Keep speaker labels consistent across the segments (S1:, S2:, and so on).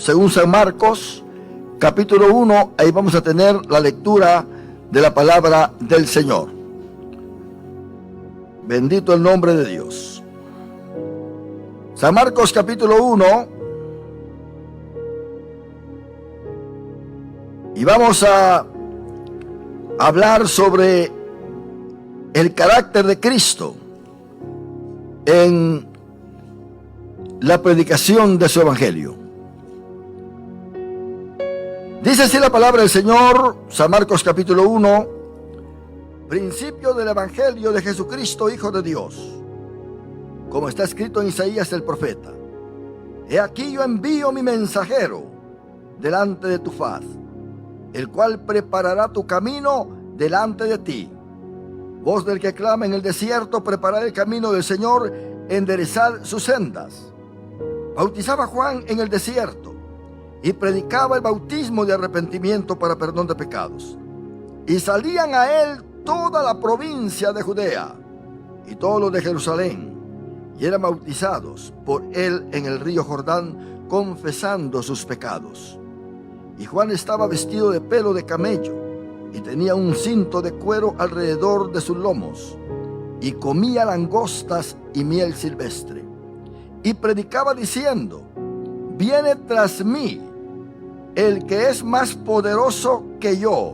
S1: según San Marcos, capítulo 1, ahí vamos a tener la lectura de la palabra del Señor. Bendito el nombre de Dios. San Marcos capítulo 1, y vamos a hablar sobre el carácter de Cristo en la predicación de su evangelio. Dice así la palabra del Señor, San Marcos capítulo 1, principio del evangelio de Jesucristo, Hijo de Dios, como está escrito en Isaías el profeta: He aquí yo envío mi mensajero delante de tu faz, el cual preparará tu camino delante de ti. Voz del que clama en el desierto, preparad el camino del Señor, enderezad sus sendas. Bautizaba Juan en el desierto y predicaba el bautismo de arrepentimiento para perdón de pecados. Y salían a él toda la provincia de Judea y todos los de Jerusalén, y eran bautizados por él en el río Jordán, confesando sus pecados. Y Juan estaba vestido de pelo de camello y tenía un cinto de cuero alrededor de sus lomos, y comía langostas y miel silvestre. Y predicaba diciendo: Viene tras mí el que es más poderoso que yo,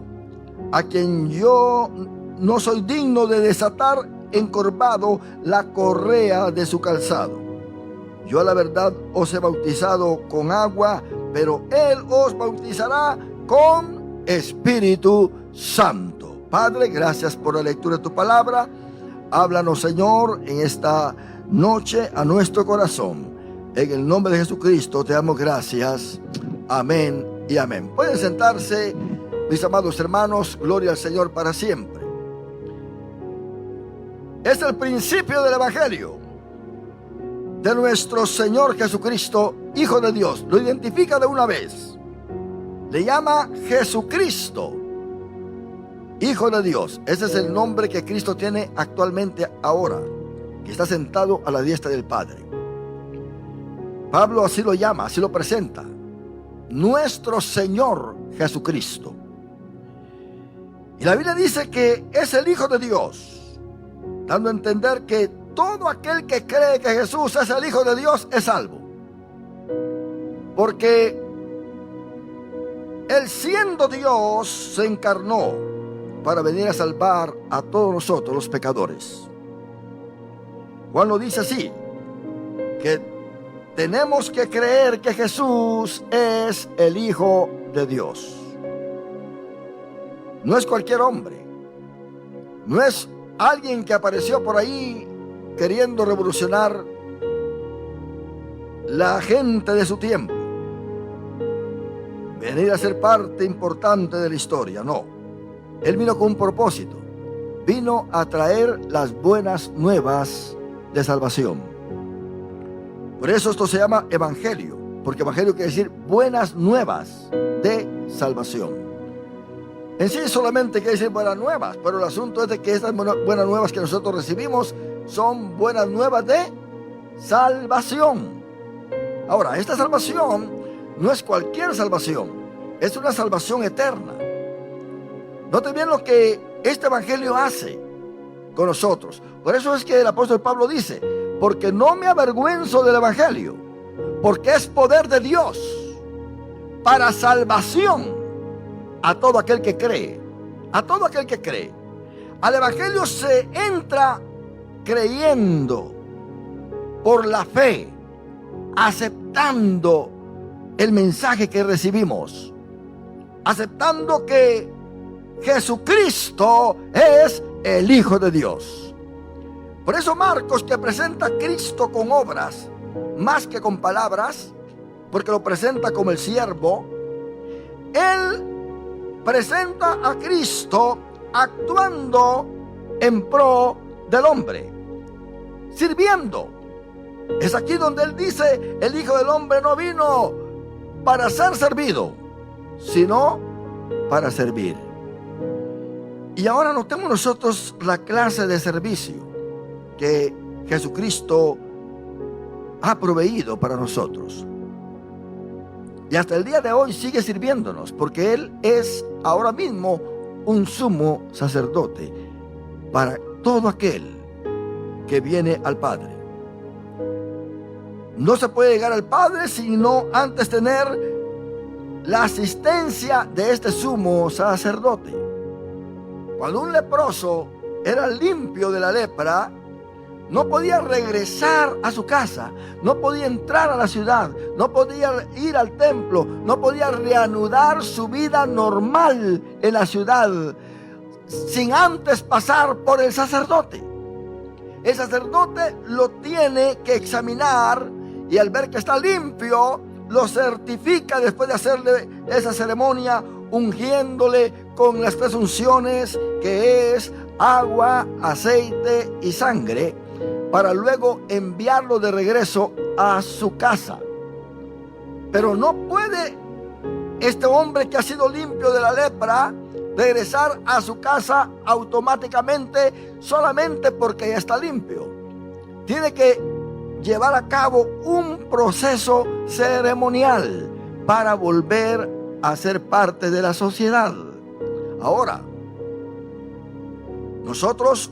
S1: a quien yo no soy digno de desatar encorvado la correa de su calzado. Yo a la verdad os he bautizado con agua, pero él os bautizará con Espíritu Santo. Padre, gracias por la lectura de tu palabra. Háblanos, Señor, en esta noche a nuestro corazón. En el nombre de Jesucristo te damos gracias. Amén y amén. Pueden sentarse, mis amados hermanos. Gloria al Señor para siempre. Es el principio del evangelio de nuestro Señor Jesucristo, Hijo de Dios. Lo identifica de una vez. Le llama Jesucristo, Hijo de Dios. Ese es el nombre que Cristo tiene actualmente ahora, que está sentado a la diestra del Padre. Pablo así lo llama, así lo presenta: nuestro Señor Jesucristo. Y la Biblia dice que es el Hijo de Dios, dando a entender que todo aquel que cree que Jesús es el Hijo de Dios es salvo. Porque Él, siendo Dios, se encarnó para venir a salvar a todos nosotros los pecadores. Juan lo dice así, que tenemos que creer que Jesús es el Hijo de Dios. No es cualquier hombre, no es alguien que apareció por ahí queriendo revolucionar la gente de su tiempo, venir a ser parte importante de la historia. No, Él vino con un propósito. Vino a traer las buenas nuevas de salvación. Por eso esto se llama evangelio, porque evangelio quiere decir buenas nuevas de salvación. En sí solamente quiere decir buenas nuevas, pero el asunto es de que estas buenas nuevas que nosotros recibimos son buenas nuevas de salvación. Ahora, esta salvación no es cualquier salvación, es una salvación eterna. Noten bien lo que este evangelio hace con nosotros. Por eso es que el apóstol Pablo dice: porque no me avergüenzo del evangelio, porque es poder de Dios para salvación a todo aquel que cree. A todo aquel que cree. Al evangelio se entra creyendo por la fe, aceptando el mensaje que recibimos, aceptando que Jesucristo es el Hijo de Dios. Por eso Marcos, que presenta a Cristo con obras más que con palabras, porque lo presenta como el siervo, él presenta a Cristo actuando en pro del hombre, sirviendo. Es aquí donde él dice: el Hijo del Hombre no vino para ser servido, sino para servir. Y ahora notemos nosotros la clase de servicio que Jesucristo ha proveído para nosotros. Y hasta el día de hoy sigue sirviéndonos, porque Él es ahora mismo un sumo sacerdote para todo aquel que viene al Padre. No se puede llegar al Padre sino antes tener la asistencia de este sumo sacerdote. Cuando un leproso era limpio de la lepra, no podía regresar a su casa, no podía entrar a la ciudad, no podía ir al templo, no podía reanudar su vida normal en la ciudad sin antes pasar por el sacerdote. El sacerdote lo tiene que examinar y al ver que está limpio, lo certifica después de hacerle esa ceremonia, ungiéndole con las 3 unciones, que es agua, aceite y sangre, para luego enviarlo de regreso a su casa. Pero no puede este hombre que ha sido limpio de la lepra regresar a su casa automáticamente solamente porque ya está limpio. Tiene que llevar a cabo un proceso ceremonial para volver a ser parte de la sociedad. Ahora, nosotros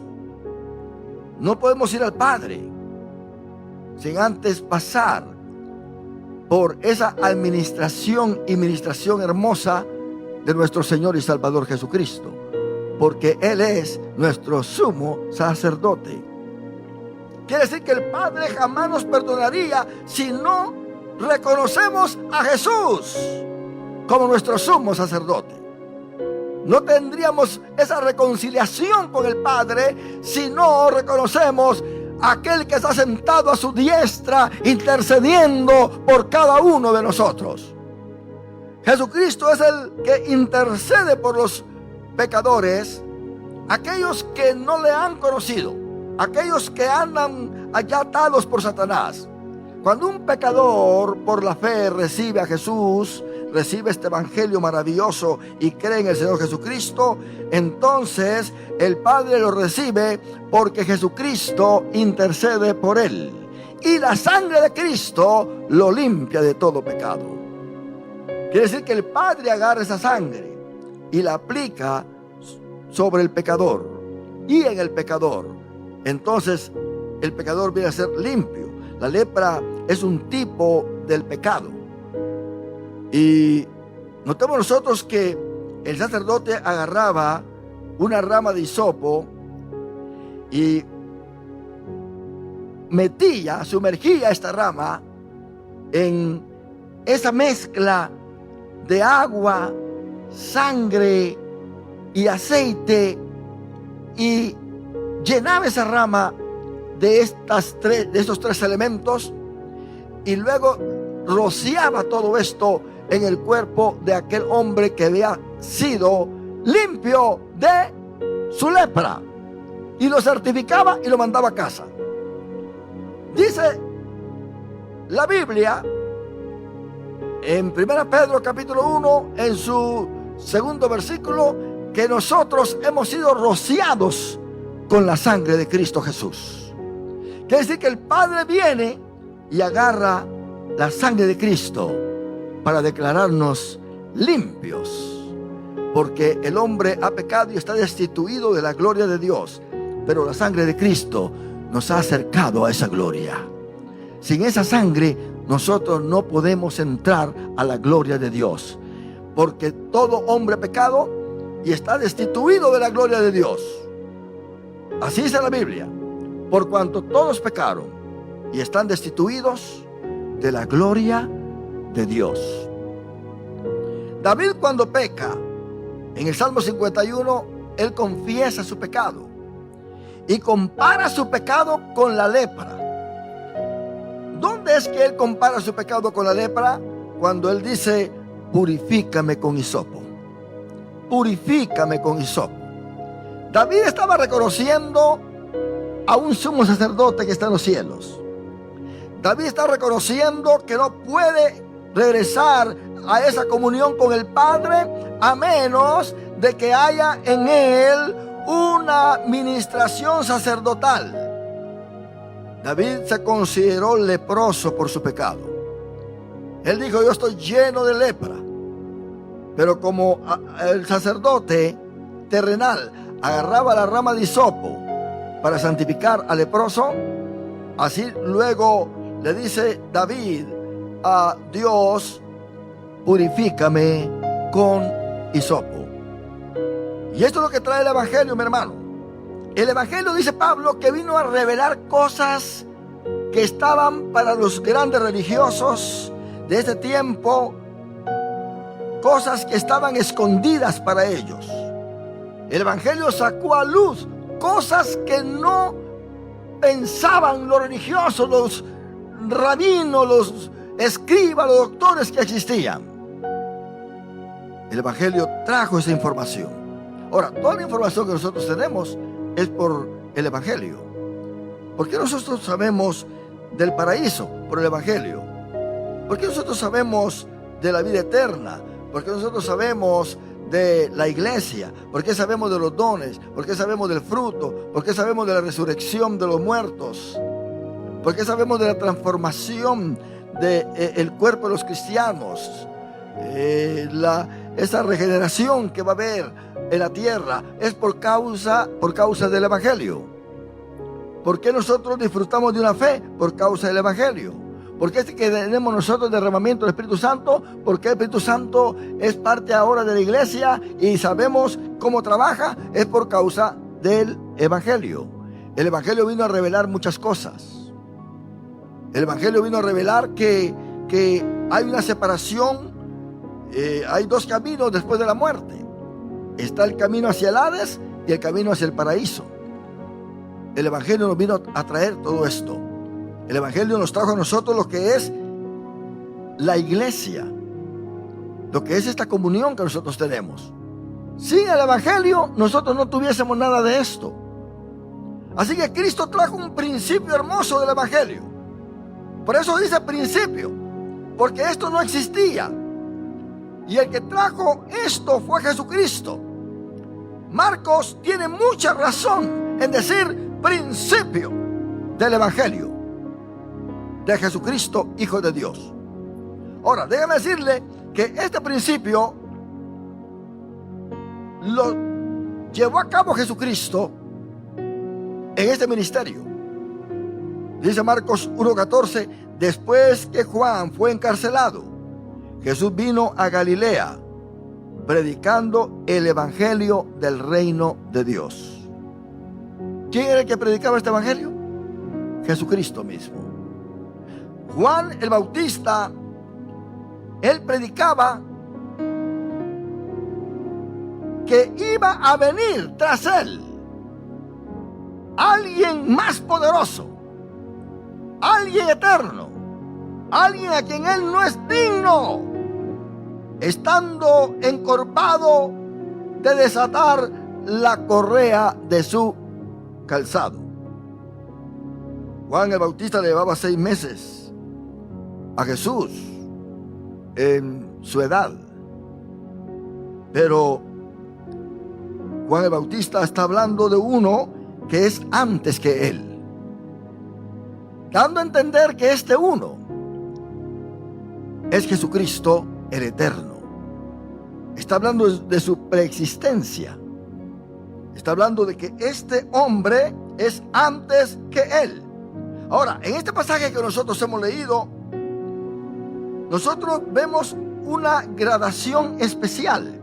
S1: no podemos ir al Padre sin antes pasar por esa administración y ministración hermosa de nuestro Señor y Salvador Jesucristo, porque Él es nuestro sumo sacerdote. Quiere decir que el Padre jamás nos perdonaría si no reconocemos a Jesús como nuestro sumo sacerdote. No tendríamos esa reconciliación con el Padre si no reconocemos a aquel que está sentado a su diestra intercediendo por cada uno de nosotros. Jesucristo es el que intercede por los pecadores, aquellos que no le han conocido, aquellos que andan allá atados por Satanás. Cuando un pecador por la fe recibe a Jesús, recibe este evangelio maravilloso y cree en el Señor Jesucristo, entonces el Padre lo recibe porque Jesucristo intercede por él. Y la sangre de Cristo lo limpia de todo pecado. Quiere decir que el Padre agarra esa sangre y la aplica sobre el pecador y en el pecador. Entonces el pecador viene a ser limpio. La lepra es un tipo del pecado. Y notemos nosotros que el sacerdote agarraba una rama de hisopo y sumergía esta rama en esa mezcla de agua, sangre y aceite, y llenaba esa rama de estos 3 elementos, y luego rociaba todo esto en el cuerpo de aquel hombre que había sido limpio de su lepra, y lo certificaba y lo mandaba a casa. Dice la Biblia en 1 Pedro capítulo 1, en su 2º versículo, que nosotros hemos sido rociados con la sangre de Cristo Jesús. Quiere decir que el Padre viene y agarra la sangre de Cristo para declararnos limpios, porque el hombre ha pecado y está destituido de la gloria de Dios, pero la sangre de Cristo nos ha acercado a esa gloria. Sin esa sangre nosotros no podemos entrar a la gloria de Dios, porque todo hombre ha pecado y está destituido de la gloria de Dios. Así dice la Biblia: por cuanto todos pecaron y están destituidos de la gloria de Dios. David, cuando peca, en el Salmo 51, él confiesa su pecado y compara su pecado con la lepra. ¿Dónde es que él compara su pecado con la lepra? Cuando él dice: purifícame con hisopo. Purifícame con hisopo. David estaba reconociendo a un sumo sacerdote que está en los cielos. David está reconociendo que no puede regresar a esa comunión con el Padre a menos de que haya en él una ministración sacerdotal. David se consideró leproso por su pecado. Él dijo: yo estoy lleno de lepra. Pero como el sacerdote terrenal agarraba la rama de hisopo para santificar al leproso, así luego le dice David a Dios: purifícame con hisopo. Y esto es lo que trae el evangelio, mi hermano. El evangelio, dice Pablo, que vino a revelar cosas que estaban para los grandes religiosos de este tiempo, cosas que estaban escondidas para ellos. El evangelio sacó a luz cosas que no pensaban los religiosos, los rabinos, los escribas, los doctores que existían. El evangelio trajo esa información. Ahora, toda la información que nosotros tenemos es por el evangelio. ¿Por qué nosotros sabemos del paraíso? Por el evangelio. ¿Por qué nosotros sabemos de la vida eterna? ¿Por qué nosotros sabemos de la iglesia? ¿Por qué sabemos de los dones? ¿Por qué sabemos del fruto? ¿Por qué sabemos de la resurrección de los muertos? ¿Por qué sabemos de la transformación del cuerpo de los cristianos? Esa regeneración que va a haber en la tierra es por causa del evangelio. ¿Por qué nosotros disfrutamos de una fe? Por causa del evangelio. ¿Por qué es que tenemos nosotros derramamiento del Espíritu Santo? Porque el Espíritu Santo es parte ahora de la iglesia y sabemos cómo trabaja. Es por causa del evangelio. El evangelio vino a revelar muchas cosas. El evangelio vino a revelar que hay una separación. Hay dos caminos después de la muerte. Está el camino hacia el Hades y el camino hacia el paraíso. El evangelio nos vino a traer todo esto. El evangelio nos trajo a nosotros lo que es la iglesia, lo que es esta comunión que nosotros tenemos. Sin el evangelio nosotros no tuviésemos nada de esto. Así que Cristo trajo un principio hermoso del evangelio. Por eso dice principio, porque esto no existía. Y el que trajo esto fue Jesucristo. Marcos tiene mucha razón en decir principio del evangelio de Jesucristo, Hijo de Dios. Ahora, déjame decirle que este principio lo llevó a cabo Jesucristo en este ministerio. Dice Marcos 1:14: después que Juan fue encarcelado, Jesús vino a Galilea predicando el evangelio del reino de Dios. ¿Quién era el que predicaba este evangelio? Jesucristo mismo. Juan el Bautista, él predicaba que iba a venir tras él alguien más poderoso, alguien eterno, alguien a quien él no es digno, estando encorvado de desatar la correa de su calzado. Juan el Bautista le llevaba 6 meses a Jesús en su edad, pero Juan el Bautista está hablando de uno que es antes que él, dando a entender que este uno es Jesucristo el eterno. Está hablando de su preexistencia. Está hablando de que este hombre es antes que él. Ahora, en este pasaje que nosotros hemos leído, nosotros vemos una gradación especial.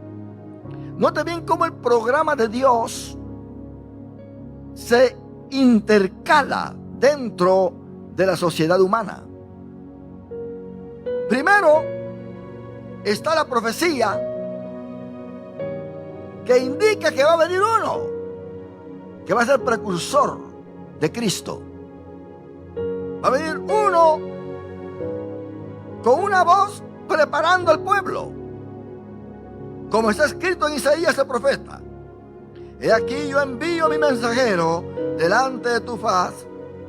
S1: Note bien cómo el programa de Dios se intercala dentro de la sociedad humana. Primero está la profecía que indica que va a venir uno que va a ser precursor de Cristo. Va a venir uno con una voz preparando al pueblo, como está escrito en Isaías el profeta: he aquí yo envío mi mensajero delante de tu faz,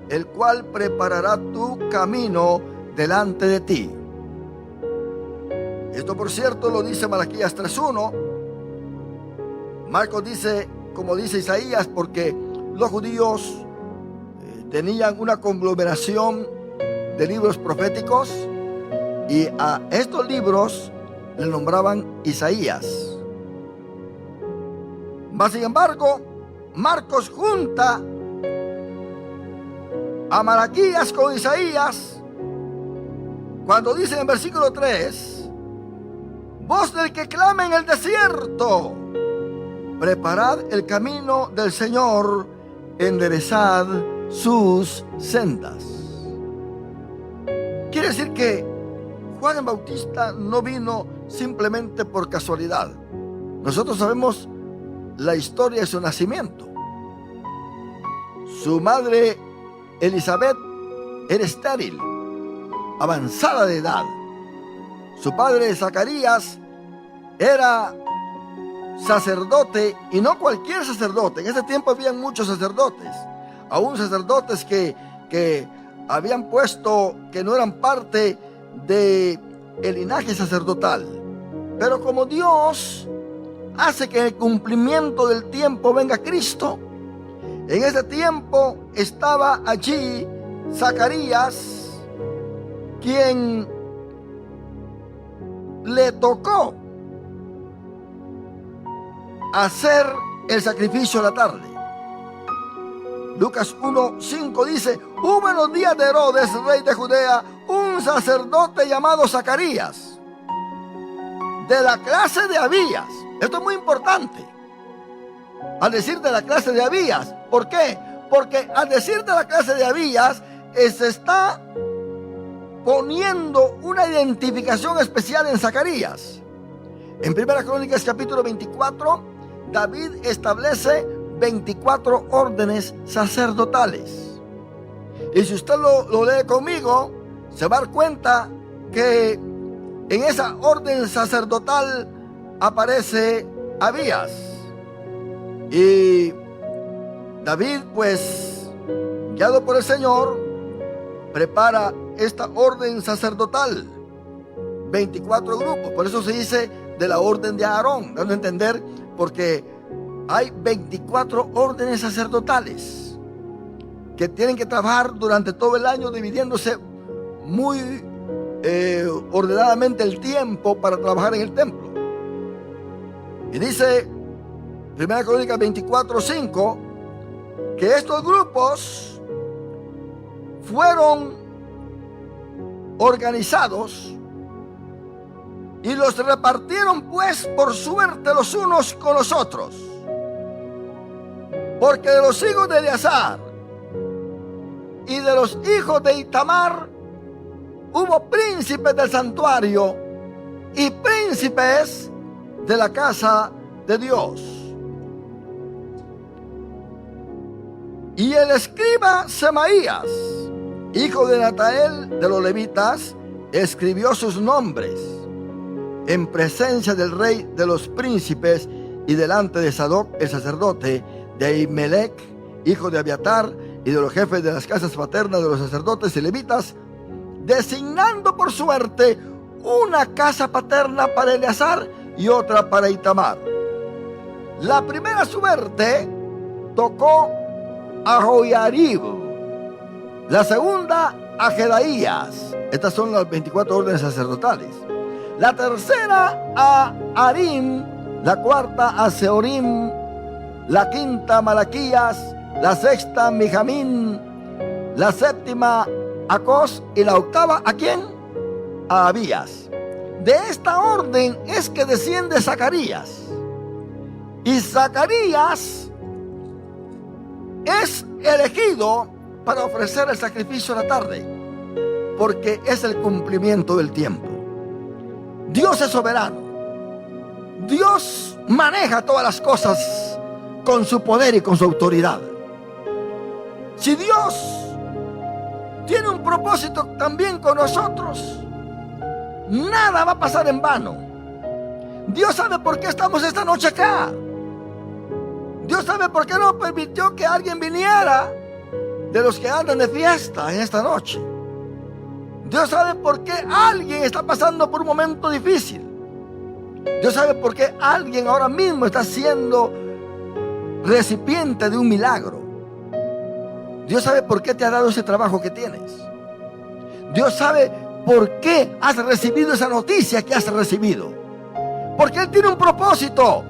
S1: el cual preparará tu camino delante de ti. Esto, por cierto, lo dice Malaquías 3:1. Marcos dice, como dice Isaías, porque los judíos tenían una conglomeración de libros proféticos. Y a estos libros le nombraban Isaías. Mas sin embargo, Marcos junta a Malaquías con Isaías cuando dice en versículo 3: voz del que clama en el desierto, preparad el camino del Señor, enderezad sus sendas. Quiere decir que Juan el Bautista no vino simplemente por casualidad. Nosotros sabemos la historia de su nacimiento. Su madre Elizabeth era estéril, avanzada de edad. Su padre Zacarías era sacerdote, y no cualquier sacerdote. En ese tiempo habían muchos sacerdotes, aún sacerdotes que habían puesto que no eran parte de el linaje sacerdotal. Pero como Dios hace que en el cumplimiento del tiempo venga Cristo, en ese tiempo estaba allí Zacarías, quien le tocó hacer el sacrificio a la tarde. Lucas 1:5 dice: hubo en los días de Herodes, rey de Judea, un sacerdote llamado Zacarías, de la clase de Abías. Esto es muy importante, al decir de la clase de Abías. ¿Por qué? Porque al decir de la clase de Abías, se está poniendo una identificación especial en Zacarías. En 1 Crónicas capítulo 24, David establece 24 órdenes sacerdotales. Y si usted lo lee conmigo, se va a dar cuenta que en esa orden sacerdotal aparece Abías. Y David, pues, guiado por el Señor, prepara esta orden sacerdotal. 24 grupos. Por eso se dice de la orden de Aarón, dando a entender, porque hay 24 órdenes sacerdotales que tienen que trabajar durante todo el año, dividiéndose muy ordenadamente el tiempo para trabajar en el templo. Y dice 1 Crónicas 24:5 que estos grupos fueron organizados y los repartieron pues por suerte los unos con los otros. Porque de los hijos de Eleazar y de los hijos de Itamar hubo príncipes del santuario y príncipes de la casa de Dios. Y el escriba Semaías, hijo de Natael de los levitas, escribió sus nombres en presencia del rey de los príncipes y delante de Sadoc el sacerdote, de Ahimelech, hijo de Abiatar, y de los jefes de las casas paternas de los sacerdotes y levitas, designando por suerte una casa paterna para Eleazar y otra para Itamar. La primera suerte tocó a Joiarib, la segunda a Jedaías. Estas son las 24 órdenes sacerdotales. La tercera a Harim, la cuarta a Seorim, la quinta a Malaquías, la sexta a Mijamín, la séptima a Cos y la octava ¿a quién? A Abías. De esta orden es que desciende Zacarías. Y Zacarías es elegido para ofrecer el sacrificio a la tarde, porque es el cumplimiento del tiempo. Dios es soberano. Dios maneja todas las cosas con su poder y con su autoridad. Si Dios tiene un propósito también con nosotros, nada va a pasar en vano. Dios sabe por qué estamos esta noche acá. Dios sabe por qué no permitió que alguien viniera de los que andan de fiesta en esta noche. Dios sabe por qué alguien está pasando por un momento difícil. Dios sabe por qué alguien ahora mismo está siendo recipiente de un milagro. Dios sabe por qué te ha dado ese trabajo que tienes. Dios sabe por qué has recibido esa noticia que has recibido. Porque Él tiene un propósito.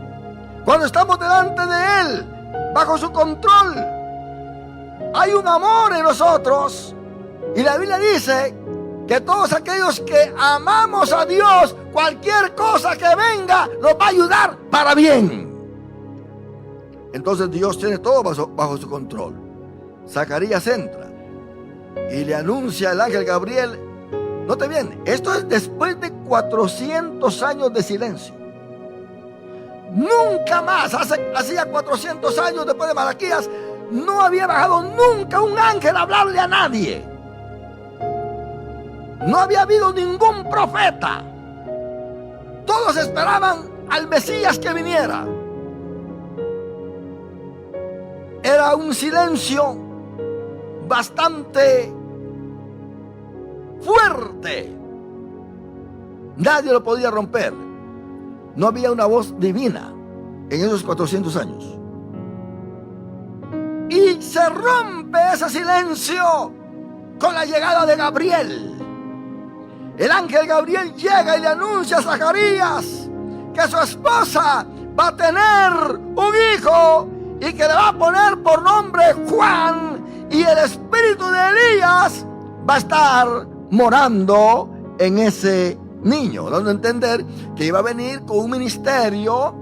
S1: Cuando estamos delante de Él, bajo su control, hay un amor en nosotros. Y la Biblia dice que todos aquellos que amamos a Dios, cualquier cosa que venga nos va a ayudar para bien. Entonces Dios tiene todo bajo su control. Zacarías entra y le anuncia al ángel Gabriel. Note bien, esto es después de 400 años de silencio. Nunca más, hacía 400 años después de Malaquías, no había bajado nunca un ángel a hablarle a nadie. No había habido ningún profeta. Todos esperaban al Mesías que viniera. Era un silencio bastante fuerte. Nadie lo podía romper. No había una voz divina en esos 400 años. Y se rompe ese silencio con la llegada de Gabriel. El ángel Gabriel llega y le anuncia a Zacarías que su esposa va a tener un hijo y que le va a poner por nombre Juan, y el espíritu de Elías va a estar morando en ese niño, dando a entender que iba a venir con un ministerio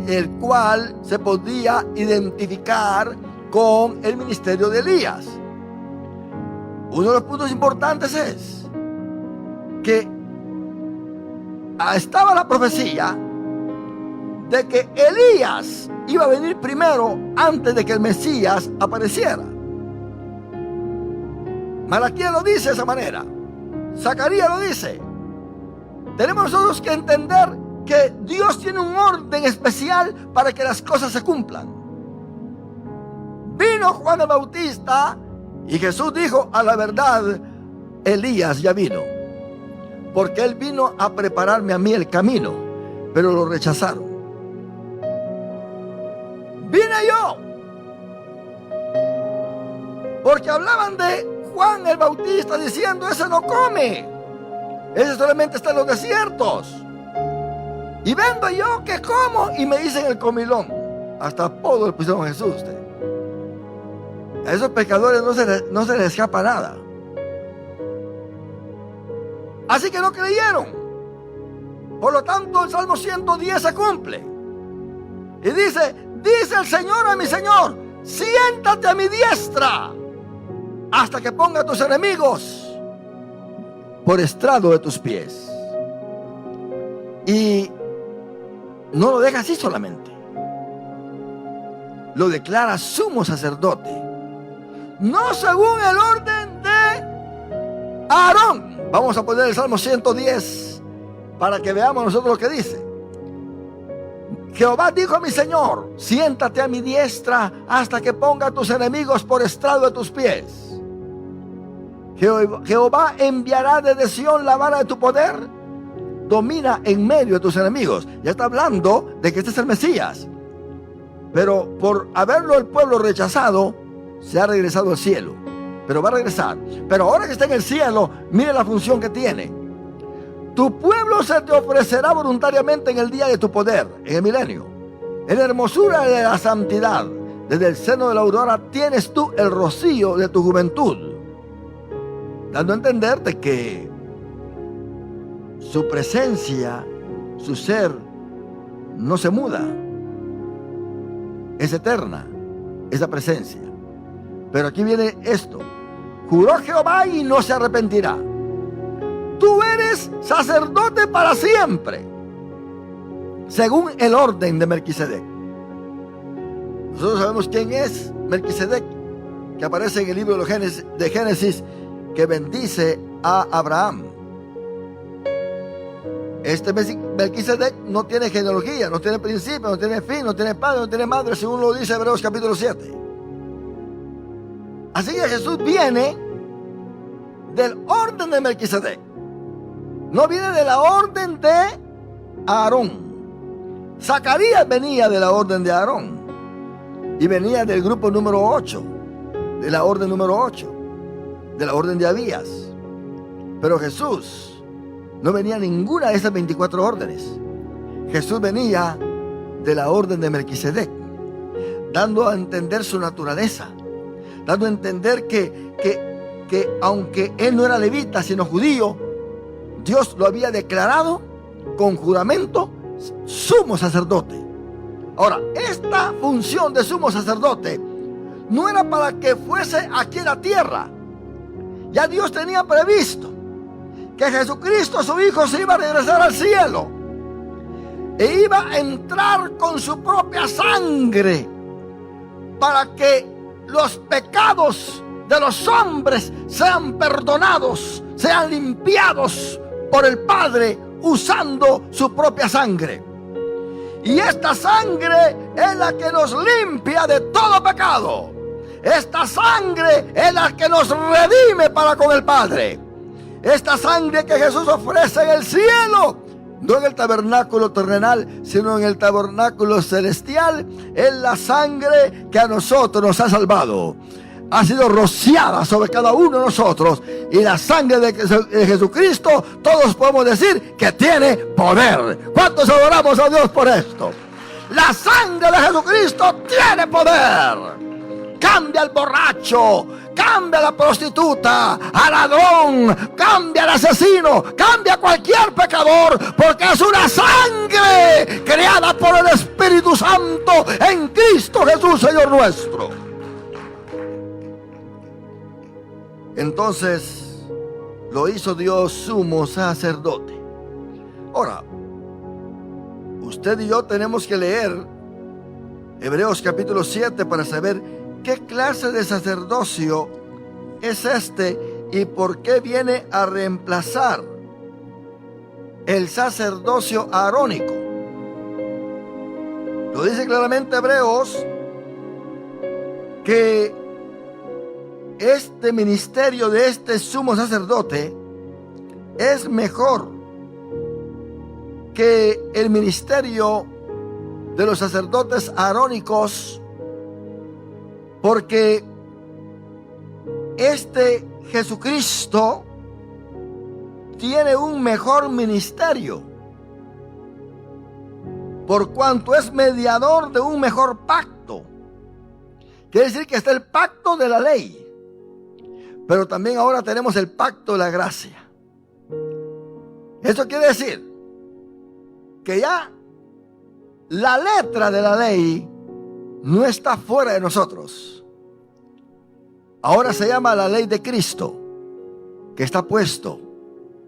S1: el cual se podía identificar con el ministerio de Elías. Uno de los puntos importantes es que estaba la profecía de que Elías iba a venir primero antes de que el Mesías apareciera. Malaquías lo dice de esa manera. Zacarías lo dice. Tenemos nosotros que entender que Dios tiene un orden especial para que las cosas se cumplan. Vino Juan el Bautista y Jesús dijo: a la verdad, Elías ya vino, porque él vino a prepararme a mí el camino, pero lo rechazaron. Vine yo, porque hablaban de Juan el Bautista diciendo: ese no come, ese solamente está en los desiertos. Y vengo yo que como, y me dicen el comilón. Hasta apodo le pusieron a Jesús. A esos pecadores no se les escapa nada. Así que no creyeron. Por lo tanto, el Salmo 110 se cumple. Y dice el Señor a mi Señor: siéntate a mi diestra hasta que ponga a tus enemigos por estrado de tus pies. Y no lo deja así solamente. Lo declara sumo sacerdote, no según el orden de Aarón. Vamos a poner el Salmo 110 para que veamos nosotros lo que dice. Jehová dijo a mi Señor: siéntate a mi diestra hasta que ponga a tus enemigos por estrado de tus pies. Jehová enviará desde Sión la vara de tu poder. Domina en medio de tus enemigos. Ya está hablando de que este es el Mesías. Pero por haberlo el pueblo rechazado, se ha regresado al cielo. Pero va a regresar. Pero ahora que está en el cielo, mire la función que tiene. Tu pueblo se te ofrecerá voluntariamente en el día de tu poder, en el milenio. En la hermosura de la santidad, desde el seno de la aurora tienes tú el rocío de tu juventud. Dando a entenderte que su presencia, su ser, no se muda. Es eterna esa presencia. Pero aquí viene esto: juró Jehová y no se arrepentirá. Tú eres sacerdote para siempre, según el orden de Melquisedec. Nosotros sabemos quién es Melquisedec, que aparece en el libro de Génesis, que bendice a Abraham. Este Melquisedec no tiene genealogía, no tiene principio, no tiene fin, no tiene padre, no tiene madre, según lo dice Hebreos capítulo 7. Así que Jesús viene del orden de Melquisedec. No viene de la orden de Aarón. Zacarías venía de la orden de Aarón y venía del grupo número 8, de la orden número 8, de la orden de Abías. Pero Jesús no venía a ninguna de esas 24 órdenes. Jesús venía de la orden de Melquisedec, dando a entender su naturaleza, dando a entender que aunque él no era levita, sino judío, Dios lo había declarado con juramento sumo sacerdote. Ahora, esta función de sumo sacerdote no era para que fuese aquí en la tierra. Ya Dios tenía previsto que Jesucristo, su Hijo, se iba a regresar al cielo e iba a entrar con su propia sangre para que los pecados de los hombres sean perdonados, sean limpiados por el Padre usando su propia sangre. Y esta sangre es la que nos limpia de todo pecado. Esta sangre es la que nos redime para con el Padre. Esta sangre que Jesús ofrece en el cielo, no en el tabernáculo terrenal, sino en el tabernáculo celestial, es la sangre que a nosotros nos ha salvado. Ha sido rociada sobre cada uno de nosotros, y la sangre de Jesucristo, todos podemos decir que tiene poder. ¿Cuántos adoramos a Dios por esto? La sangre de Jesucristo tiene poder. Cambia al borracho, cambia a la prostituta, al ladrón, cambia al asesino, cambia a cualquier pecador, porque es una sangre creada por el Espíritu Santo en Cristo Jesús, Señor nuestro. Entonces lo hizo Dios sumo sacerdote. Ahora, usted y yo tenemos que leer Hebreos capítulo 7 para saber qué clase de sacerdocio es este y por qué viene a reemplazar el sacerdocio arónico. Lo dice claramente Hebreos que este ministerio de este sumo sacerdote es mejor que el ministerio de los sacerdotes arónicos, porque este Jesucristo tiene un mejor ministerio, por cuanto es mediador de un mejor pacto. Quiere decir que está el pacto de la ley, pero también ahora tenemos el pacto de la gracia. Esto quiere decir que ya la letra de la ley no está fuera de nosotros. Ahora se llama la ley de Cristo, que está puesto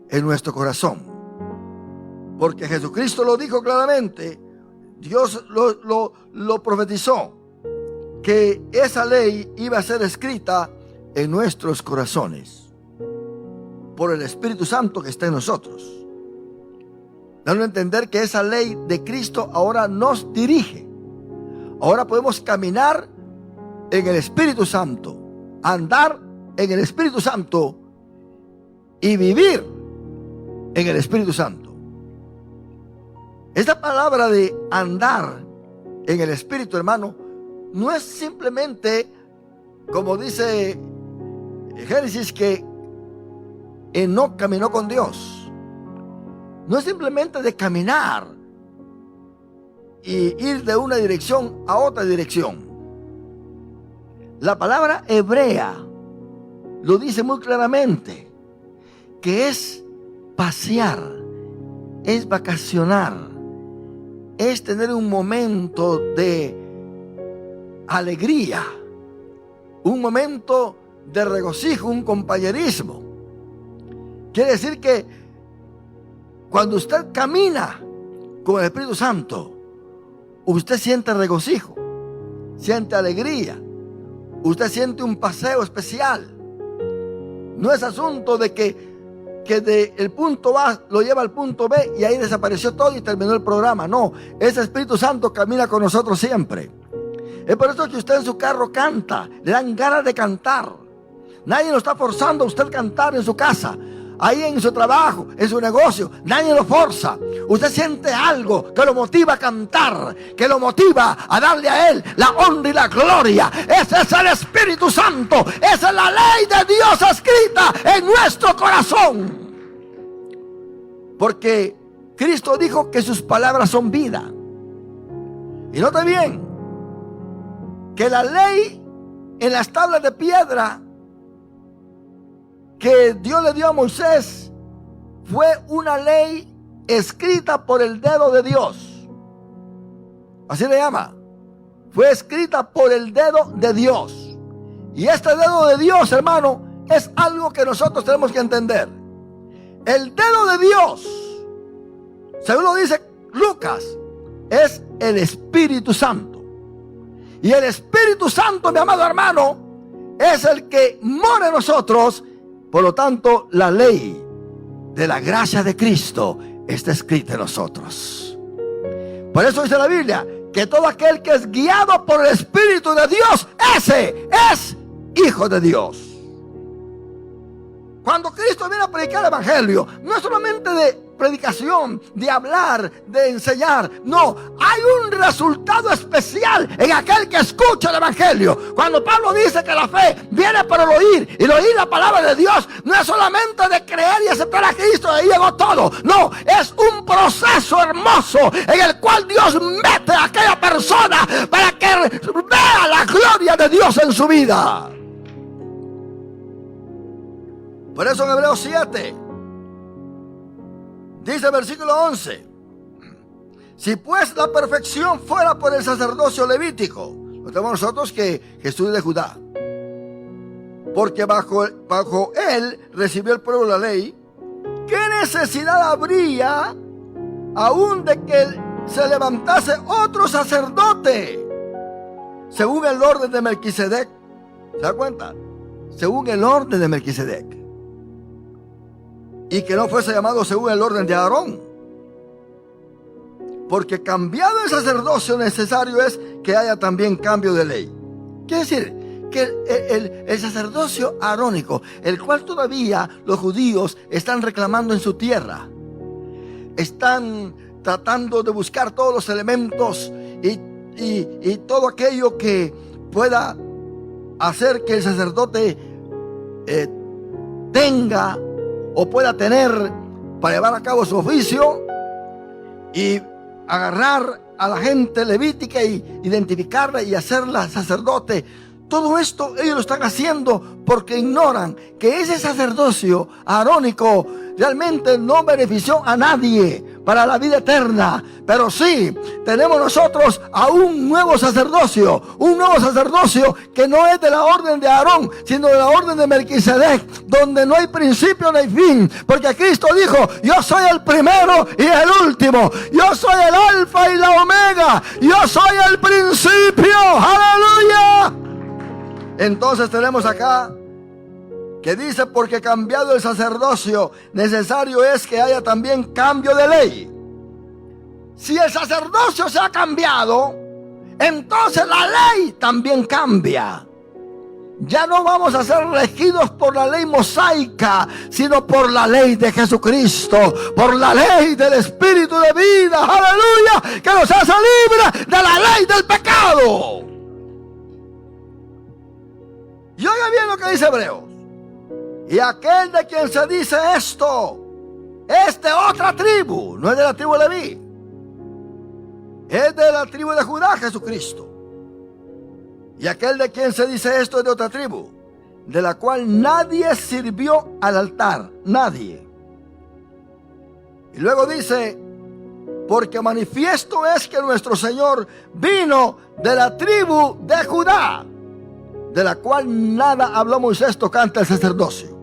S1: en nuestro corazón. Porque Jesucristo lo dijo claramente, Dios lo profetizó, que esa ley iba a ser escrita en nuestros corazones por el Espíritu Santo que está en nosotros, dando a entender que esa ley de Cristo ahora nos dirige. Ahora podemos caminar en el Espíritu Santo, andar en el Espíritu Santo y vivir en el Espíritu Santo. Esta palabra de andar en el Espíritu, hermano, no es simplemente, como dice Génesis, que Enoc caminó con Dios. No es simplemente de caminar y ir de una dirección a otra dirección. La palabra hebrea lo dice muy claramente, que es pasear, es vacacionar, es tener un momento de alegría, un momento de regocijo, un compañerismo. Quiere decir que cuando usted camina con el Espíritu Santo, usted siente regocijo, siente alegría, usted siente un paseo especial. No es asunto de que del punto A lo lleva al punto B y ahí desapareció todo y terminó el programa. No, ese Espíritu Santo camina con nosotros siempre. Es por eso que usted en su carro canta, le dan ganas de cantar. Nadie lo está forzando a usted a cantar en su casa, ahí en su trabajo, en su negocio. Nadie lo forza. Usted siente algo que lo motiva a cantar, que lo motiva a darle a Él la honra y la gloria. Ese es el Espíritu Santo. Esa es la ley de Dios escrita en nuestro corazón. Porque Cristo dijo que sus palabras son vida. Y note bien que la ley en las tablas de piedra que Dios le dio a Moisés fue una ley escrita por el dedo de Dios. Así le llama. Fue escrita por el dedo de Dios. Y este dedo de Dios, hermano, es algo que nosotros tenemos que entender. El dedo de Dios, según lo dice Lucas, es el Espíritu Santo. Y el Espíritu Santo, mi amado hermano, es el que mora en nosotros. Por lo tanto, la ley de la gracia de Cristo está escrita en nosotros. Por eso dice la Biblia que todo aquel que es guiado por el Espíritu de Dios, ese es hijo de Dios. Cuando Cristo viene a predicar el Evangelio, no es solamente de predicación, de hablar, de enseñar. No, hay un resultado especial en aquel que escucha el Evangelio. Cuando Pablo dice que la fe viene por el oír, y el oír la palabra de Dios, no es solamente de creer y aceptar a Cristo, y ahí llegó todo. No, es un proceso hermoso en el cual Dios mete a aquella persona para que vea la gloria de Dios en su vida. Por eso en Hebreos 7 dice el versículo 11: si pues la perfección fuera por el sacerdocio levítico, lo tenemos nosotros que Jesús es de Judá, porque bajo él recibió el pueblo la ley, ¿qué necesidad habría aún de que se levantase otro sacerdote según el orden de Melquisedec? ¿Se da cuenta? Según el orden de Melquisedec. Y que no fuese llamado según el orden de Aarón. Porque cambiado el sacerdocio, necesario es que haya también cambio de ley. Quiere decir que el sacerdocio arónico, el cual todavía los judíos están reclamando en su tierra, están tratando de buscar todos los elementos y todo aquello que pueda hacer que el sacerdote tenga o pueda tener para llevar a cabo su oficio, y agarrar a la gente levítica y identificarla y hacerla sacerdote. Todo esto ellos lo están haciendo porque ignoran que ese sacerdocio arónico realmente no benefició a nadie para la vida eterna. Pero sí, tenemos nosotros a un nuevo sacerdocio que no es de la orden de Aarón, sino de la orden de Melquisedec, donde no hay principio ni fin. Porque Cristo dijo: yo soy el primero y el último, yo soy el alfa y la omega, yo soy el principio. ¡Aleluya! Entonces tenemos acá que dice: porque cambiado el sacerdocio, necesario es que haya también cambio de ley. Si el sacerdocio se ha cambiado, entonces la ley también cambia. Ya no vamos a ser regidos por la ley mosaica, sino por la ley de Jesucristo, por la ley del Espíritu de vida, aleluya, que nos hace libres de la ley del pecado. Y oiga bien lo que dice Hebreos: y aquel de quien se dice esto es de otra tribu, no es de la tribu de Leví, es de la tribu de Judá, Jesucristo. Y aquel de quien se dice esto es de otra tribu, de la cual nadie sirvió al altar, nadie. Y luego dice: porque manifiesto es que nuestro Señor vino de la tribu de Judá, de la cual nada habló Moisés tocante al sacerdocio.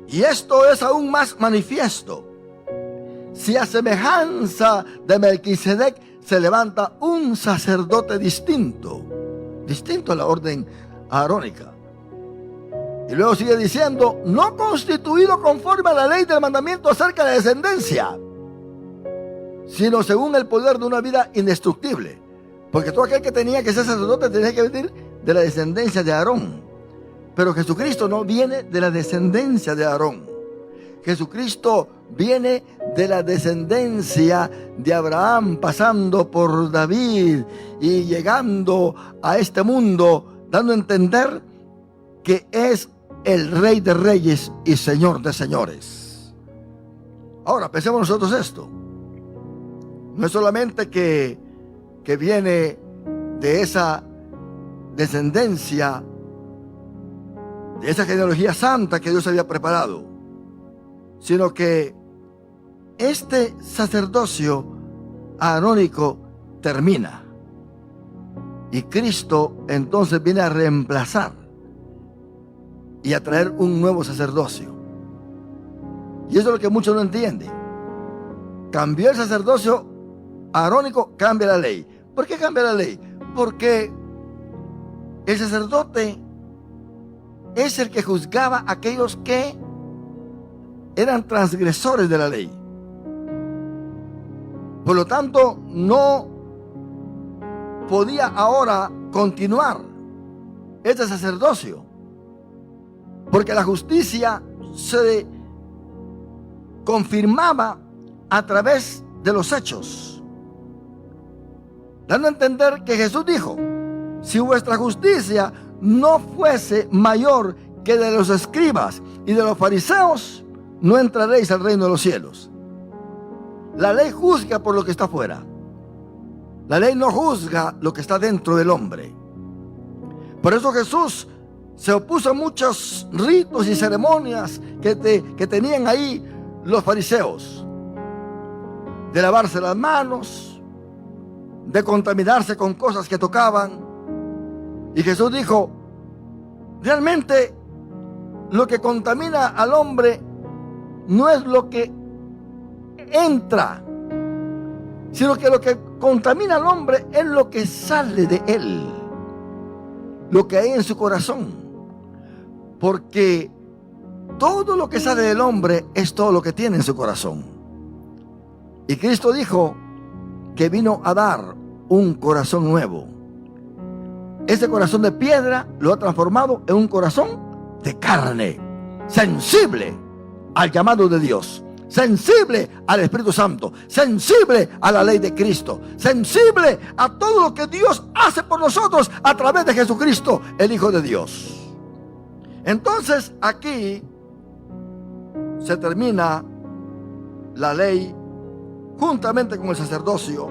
S1: Y esto es aún más manifiesto, si a semejanza de Melquisedec se levanta un sacerdote distinto a la orden arónica. Y luego sigue diciendo: no constituido conforme a la ley del mandamiento acerca de la descendencia, sino según el poder de una vida indestructible. Porque todo aquel que tenía que ser sacerdote tenía que venir de la descendencia de Aarón. Pero Jesucristo no viene de la descendencia de Aarón. Jesucristo viene de la descendencia de Abraham, pasando por David y llegando a este mundo, dando a entender que es el Rey de Reyes y Señor de Señores. Ahora, pensemos nosotros esto. No es solamente que viene de esa descendencia, de esa genealogía santa que Dios había preparado, sino que este sacerdocio arónico termina. Y Cristo entonces viene a reemplazar y a traer un nuevo sacerdocio. Y eso es lo que muchos no entienden. Cambió el sacerdocio arónico, cambia la ley. ¿Por qué cambia la ley? Porque el sacerdote es el que juzgaba a aquellos que eran transgresores de la ley. Por lo tanto, no podía ahora continuar este sacerdocio, porque la justicia se confirmaba a través de los hechos, dando a entender que Jesús dijo: si vuestra justicia no fuese mayor que de los escribas y de los fariseos, no entraréis al reino de los cielos. La ley juzga por lo que está afuera. La ley no juzga lo que está dentro del hombre. Por eso Jesús se opuso a muchos ritos y ceremonias que tenían ahí los fariseos, de lavarse las manos, de contaminarse con cosas que tocaban. Y Jesús dijo: realmente lo que contamina al hombre no es lo que entra, sino que lo que contamina al hombre es lo que sale de él, lo que hay en su corazón. Porque todo lo que sale del hombre es todo lo que tiene en su corazón. Y Cristo dijo que vino a dar un corazón nuevo. Ese corazón de piedra lo ha transformado en un corazón de carne, sensible al llamado de Dios, sensible al Espíritu Santo, sensible a la ley de Cristo, sensible a todo lo que Dios hace por nosotros a través de Jesucristo, el Hijo de Dios. Entonces aquí se termina la ley juntamente con el sacerdocio,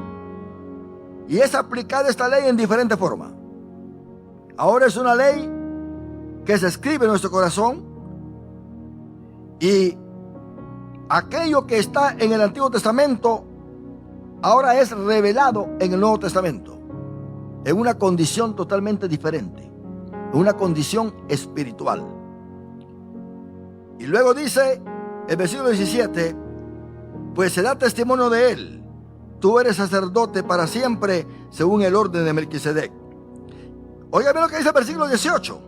S1: y es aplicada esta ley en diferente forma. Ahora es una ley que se escribe en nuestro corazón, y aquello que está en el Antiguo Testamento ahora es revelado en el Nuevo Testamento, en una condición totalmente diferente, en una condición espiritual. Y luego dice el versículo 17: pues se da testimonio de él, tú eres sacerdote para siempre según el orden de Melquisedec. Oigan bien lo que dice el versículo 18,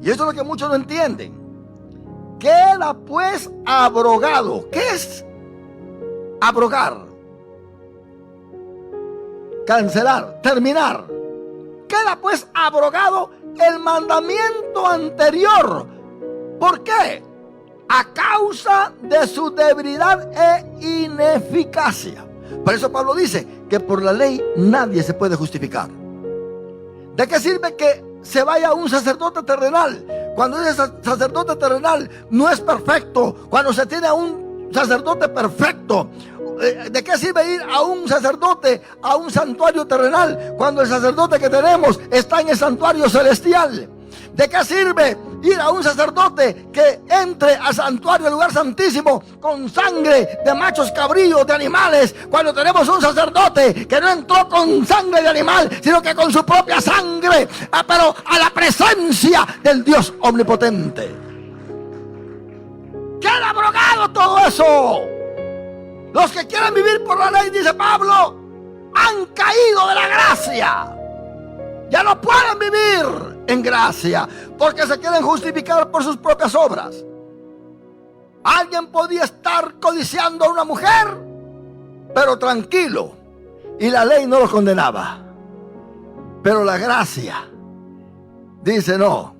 S1: y esto es lo que muchos no entienden. Queda pues abrogado. ¿Qué es abrogar? Cancelar, terminar. Queda pues abrogado el mandamiento anterior. ¿Por qué? A causa de su debilidad e ineficacia. Por eso Pablo dice que por la ley nadie se puede justificar. ¿De qué sirve que se vaya un sacerdote terrenal cuando ese sacerdote terrenal no es perfecto? Cuando se tiene a un sacerdote perfecto, ¿de qué sirve ir a un sacerdote a un santuario terrenal cuando el sacerdote que tenemos está en el santuario celestial? ¿De qué sirve ir a un sacerdote que entre al santuario, al lugar santísimo, con sangre de machos cabríos, de animales, cuando tenemos un sacerdote que no entró con sangre de animal, sino que con su propia sangre, pero a la presencia del Dios omnipotente? Queda abrogado todo eso. Los que quieren vivir por la ley, dice Pablo, han caído de la gracia. Ya no pueden vivir en gracia porque se quieren justificar por sus propias obras. Alguien podía estar codiciando a una mujer, pero tranquilo, y la ley no lo condenaba. Pero la gracia dice: no,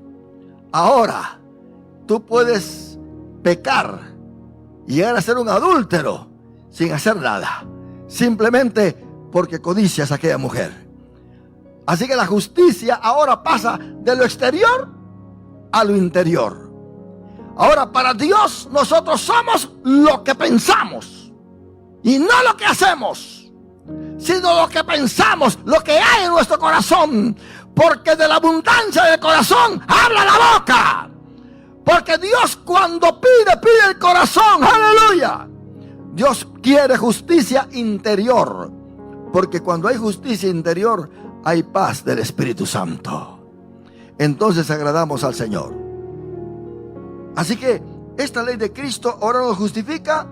S1: ahora tú puedes pecar y llegar a ser un adúltero sin hacer nada, simplemente porque codicias a aquella mujer. Así que la justicia ahora pasa de lo exterior a lo interior. Ahora, para Dios nosotros somos lo que pensamos y no lo que hacemos, sino lo que pensamos, lo que hay en nuestro corazón, porque de la abundancia del corazón habla la boca. Porque Dios cuando pide el corazón, aleluya. Dios quiere justicia interior, porque cuando hay justicia interior hay paz del Espíritu Santo. Entonces agradamos al Señor. Así que esta ley de Cristo ahora nos justifica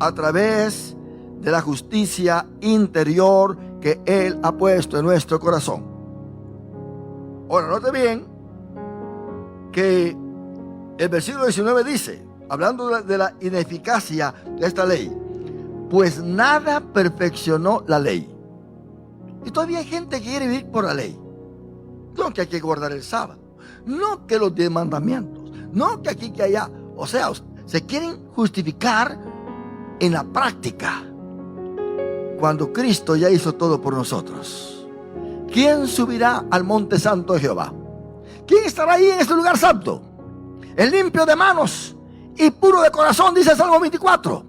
S1: a través de la justicia interior que Él ha puesto en nuestro corazón. Ahora, note bien que el versículo 19 dice, hablando de la ineficacia de esta ley, pues nada perfeccionó la ley. Y todavía hay gente que quiere vivir por la ley. No que hay que guardar el sábado, no que los 10 mandamientos, no que aquí, que allá. O sea, se quieren justificar en la práctica, cuando Cristo ya hizo todo por nosotros. ¿Quién subirá al monte santo de Jehová? ¿Quién estará ahí en este lugar santo? El limpio de manos y puro de corazón, dice el Salmo 24.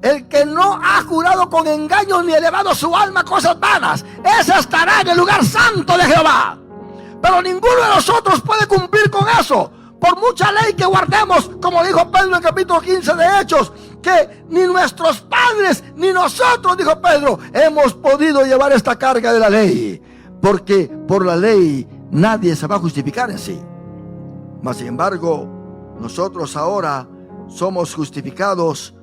S1: El que no ha jurado con engaño ni elevado su alma a cosas vanas, ese estará en el lugar santo de Jehová. Pero ninguno de nosotros puede cumplir con eso, por mucha ley que guardemos, como dijo Pedro en el capítulo 15 de Hechos, que ni nuestros padres ni nosotros, dijo Pedro, hemos podido llevar esta carga de la ley, porque por la ley nadie se va a justificar en sí. Mas sin embargo, nosotros ahora somos justificados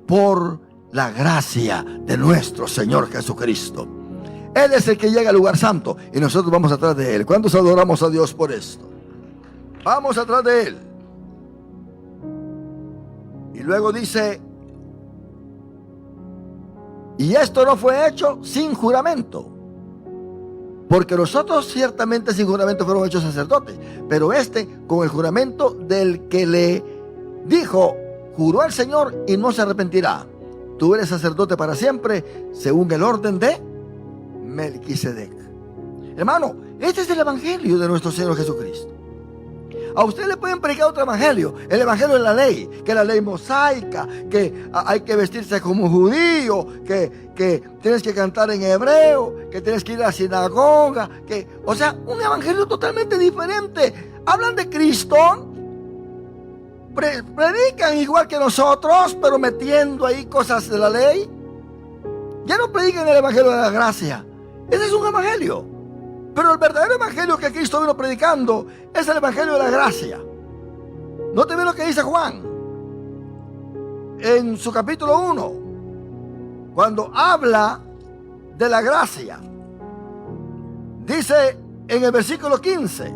S1: por la gracia de nuestro Señor Jesucristo. Él es el que llega al lugar santo y nosotros vamos atrás de Él. ¿Cuántos adoramos a Dios por esto? Vamos atrás de Él. Y luego dice, y esto no fue hecho sin juramento, porque nosotros ciertamente sin juramento fueron hechos sacerdotes, pero con el juramento del que le dijo, juró al Señor y no se arrepentirá. Tú eres sacerdote para siempre, según el orden de Melquisedec. Hermano, este es el evangelio de nuestro Señor Jesucristo. A usted le pueden predicar otro evangelio, el evangelio de la ley, que es la ley mosaica, que hay que vestirse como judío, que tienes que cantar en hebreo, que tienes que ir a la sinagoga, o sea, un evangelio totalmente diferente. Hablan de Cristo, predican igual que nosotros, pero metiendo ahí cosas de la ley. Ya no predican el evangelio de la gracia. Ese es un evangelio. Pero el verdadero evangelio que Cristo vino predicando es el evangelio de la gracia. Note bien lo que dice Juan en su capítulo 1, cuando habla de la gracia. Dice en el versículo 15,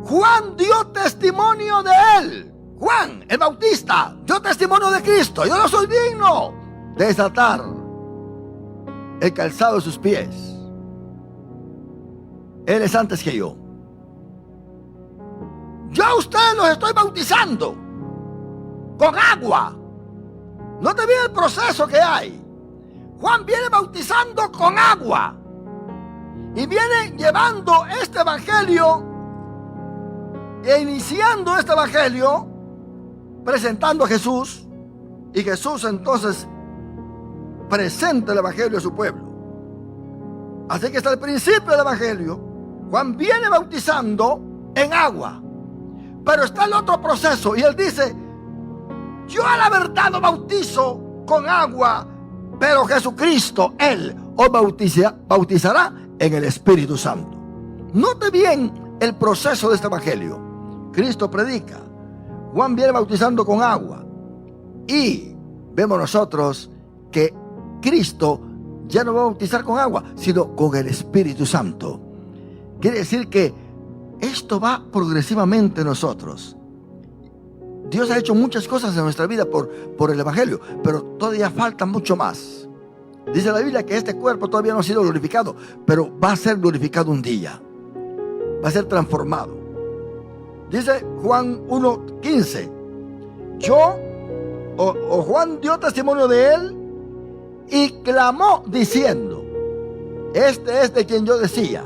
S1: Juan dio testimonio de él. Juan, el Bautista, dio testimonio de Cristo. Yo no soy digno de desatar el calzado de sus pies. Él es antes que yo. Yo a ustedes los estoy bautizando con agua. Note bien el proceso que hay. Juan viene bautizando con agua y viene llevando este evangelio e iniciando este evangelio, presentando a Jesús, y Jesús entonces presenta el evangelio a su pueblo. Así que está el principio del evangelio. Juan viene bautizando en agua, pero está el otro proceso, y él dice, yo a la verdad os bautizo con agua, pero Jesucristo, Él os bautizará en el Espíritu Santo. Note bien el proceso de este evangelio. Cristo predica, Juan viene bautizando con agua, y vemos nosotros que Cristo ya no va a bautizar con agua, sino con el Espíritu Santo. Quiere decir que esto va progresivamente en nosotros. Dios ha hecho muchas cosas en nuestra vida por el evangelio, pero todavía falta mucho más. Dice la Biblia que este cuerpo todavía no ha sido glorificado, pero va a ser glorificado un día. Va a ser transformado. Dice Juan 1:15. Juan dio testimonio de él y clamó diciendo, este es de quien yo decía,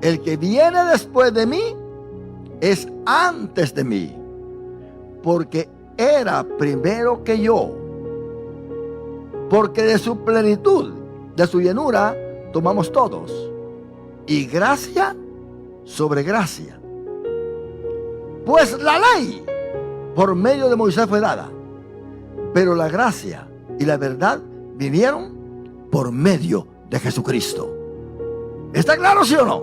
S1: el que viene después de mí, es antes de mí, porque era primero que yo. Porque de su plenitud, de su llenura, tomamos todos. Y gracia sobre gracia. Pues la ley por medio de Moisés fue dada, pero la gracia y la verdad vinieron por medio de Jesucristo. ¿Está claro, sí o no?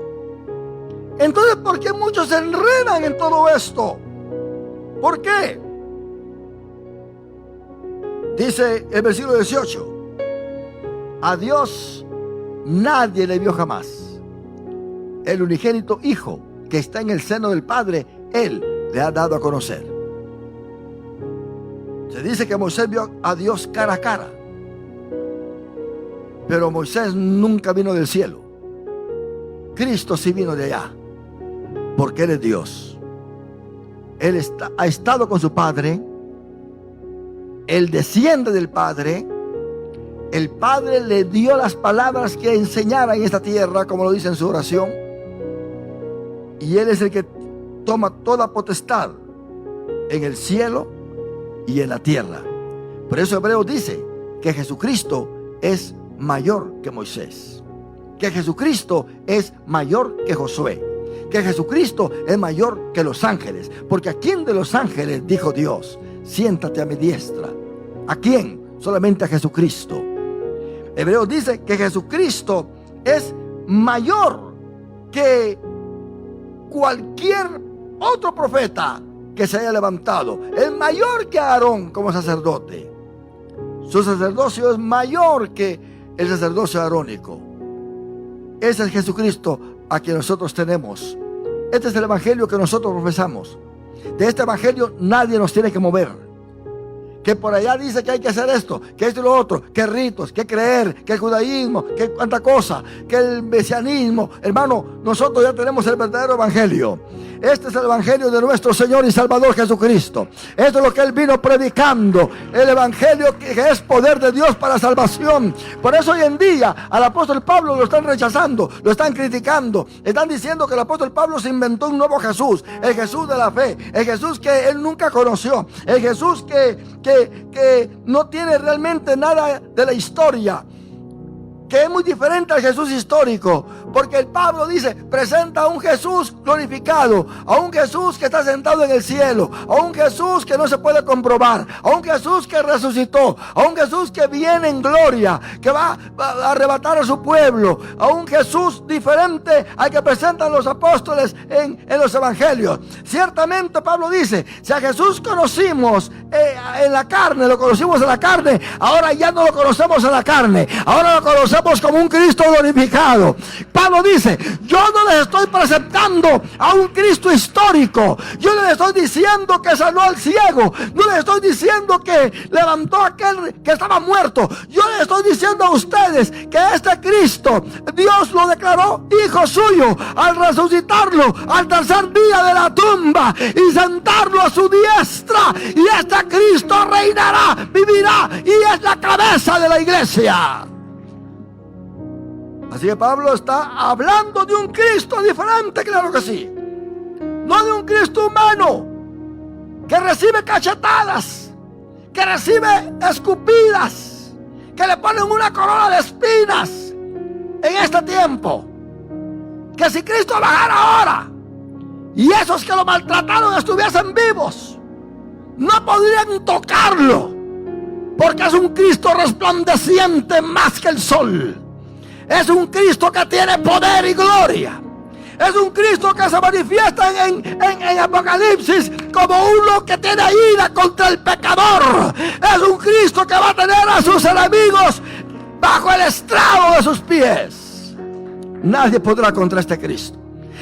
S1: Entonces, ¿por qué muchos se enredan en todo esto? ¿Por qué? Dice el versículo 18: a Dios nadie le vio jamás. El unigénito Hijo que está en el seno del Padre, Él le ha dado a conocer. Se dice que Moisés vio a Dios cara a cara, pero Moisés nunca vino del cielo. Cristo sí vino de allá, porque Él es Dios. Él ha estado con su Padre. Él desciende del Padre. El Padre le dio las palabras que enseñara en esta tierra, como lo dice en su oración. Y Él es el que toma toda potestad en el cielo y en la tierra. Por eso Hebreos dice que Jesucristo es mayor que Moisés, que Jesucristo es mayor que Josué, que Jesucristo es mayor que los ángeles. Porque ¿a quién de los ángeles dijo Dios: siéntate a mi diestra? ¿A quién? Solamente a Jesucristo. Hebreos dice que Jesucristo es mayor que cualquier otro profeta que se haya levantado. Es mayor que Aarón como sacerdote. Su sacerdocio es mayor que el sacerdocio arónico. Ese es Jesucristo a quien nosotros tenemos. Este es el evangelio que nosotros profesamos. De este evangelio nadie nos tiene que mover. Que por allá dice que hay que hacer esto, que esto y lo otro, que ritos, que creer, que el judaísmo, que cuánta cosa, que el mesianismo. Hermano, nosotros ya tenemos el verdadero evangelio. Este es el evangelio de nuestro Señor y Salvador Jesucristo. Esto es lo que Él vino predicando. El evangelio que es poder de Dios para salvación. Por eso hoy en día al apóstol Pablo lo están rechazando, lo están criticando. Están diciendo que el apóstol Pablo se inventó un nuevo Jesús. El Jesús de la fe. El Jesús que él nunca conoció. El Jesús que no tiene realmente nada de la historia, que es muy diferente al Jesús histórico. Porque el Pablo dice, presenta a un Jesús glorificado, a un Jesús que está sentado en el cielo, a un Jesús que no se puede comprobar, a un Jesús que resucitó, a un Jesús que viene en gloria, que va a arrebatar a su pueblo, a un Jesús diferente al que presentan los apóstoles en los evangelios. Ciertamente Pablo dice, si a Jesús conocimos en la carne, lo conocimos en la carne, ahora ya no lo conocemos en la carne, ahora lo conocemos como un Cristo glorificado. Pablo dice, yo no les estoy presentando a un Cristo histórico, yo no les estoy diciendo que sanó al ciego, no les estoy diciendo que levantó a aquel que estaba muerto, yo les estoy diciendo a ustedes que este Cristo, Dios lo declaró hijo suyo al resucitarlo al tercer día de la tumba y sentarlo a su diestra, y este Cristo reinará, vivirá y es la cabeza de la iglesia. Así que Pablo está hablando de un Cristo diferente, claro que sí. No de un Cristo humano que recibe cachetadas, que recibe escupidas, que le ponen una corona de espinas en este tiempo. Que si Cristo bajara ahora y esos que lo maltrataron estuviesen vivos, no podrían tocarlo, porque es un Cristo resplandeciente más que el sol. Es un Cristo que tiene poder y gloria. Es un Cristo que se manifiesta en Apocalipsis como uno que tiene ira contra el pecador. Es un Cristo que va a tener a sus enemigos bajo el estrado de sus pies. Nadie podrá contra este Cristo.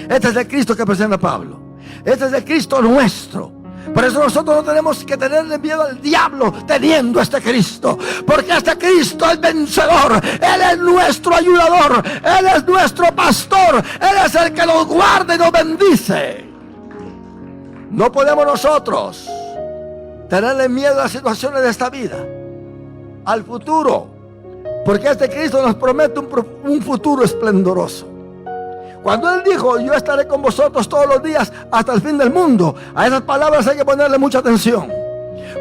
S1: Este es el Cristo que presenta Pablo. Este es el Cristo nuestro. Por eso nosotros no tenemos que tenerle miedo al diablo teniendo este Cristo, porque este Cristo es vencedor. Él es nuestro ayudador, Él es nuestro pastor, Él es el que nos guarda y nos bendice. No podemos nosotros tenerle miedo a las situaciones de esta vida, al futuro, porque este Cristo nos promete un futuro esplendoroso, Cuando Él dijo, yo estaré con vosotros todos los días hasta el fin del mundo, a esas palabras hay que ponerle mucha atención.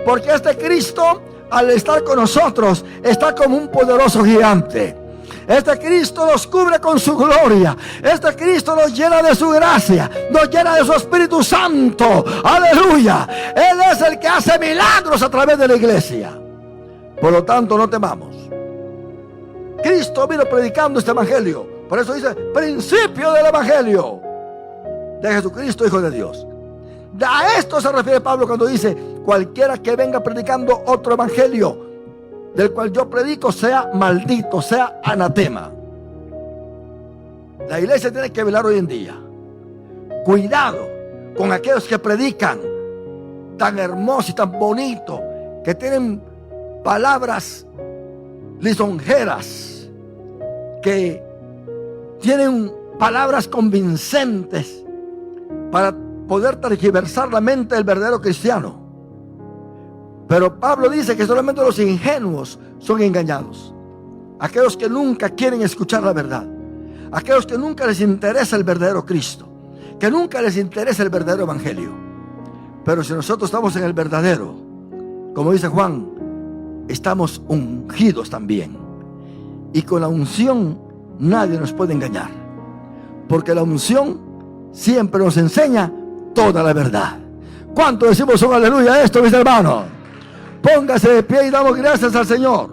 S1: Porque este Cristo, al estar con nosotros, está como un poderoso gigante. Este Cristo nos cubre con su gloria. Este Cristo nos llena de su gracia, nos llena de su Espíritu Santo. Aleluya. Él es el que hace milagros a través de la iglesia. Por lo tanto, no temamos. Cristo vino predicando este evangelio. Por eso dice, principio del evangelio de Jesucristo, Hijo de Dios. A esto se refiere Pablo cuando dice, cualquiera que venga predicando otro evangelio del cual yo predico, sea maldito, sea anatema. La iglesia tiene que velar hoy en día. Cuidado con aquellos que predican tan hermoso y tan bonito, que tienen palabras lisonjeras, que tienen palabras convincentes para poder tergiversar la mente del verdadero cristiano. Pero Pablo dice que solamente los ingenuos son engañados. Aquellos que nunca quieren escuchar la verdad. Aquellos que nunca les interesa el verdadero Cristo. Que nunca les interesa el verdadero evangelio. Pero si nosotros estamos en el verdadero, como dice Juan, estamos ungidos también. Y con la unción nadie nos puede engañar. Porque la unción siempre nos enseña toda la verdad. ¿Cuánto decimos un aleluya a esto, mis hermanos? Póngase de pie y damos gracias al Señor.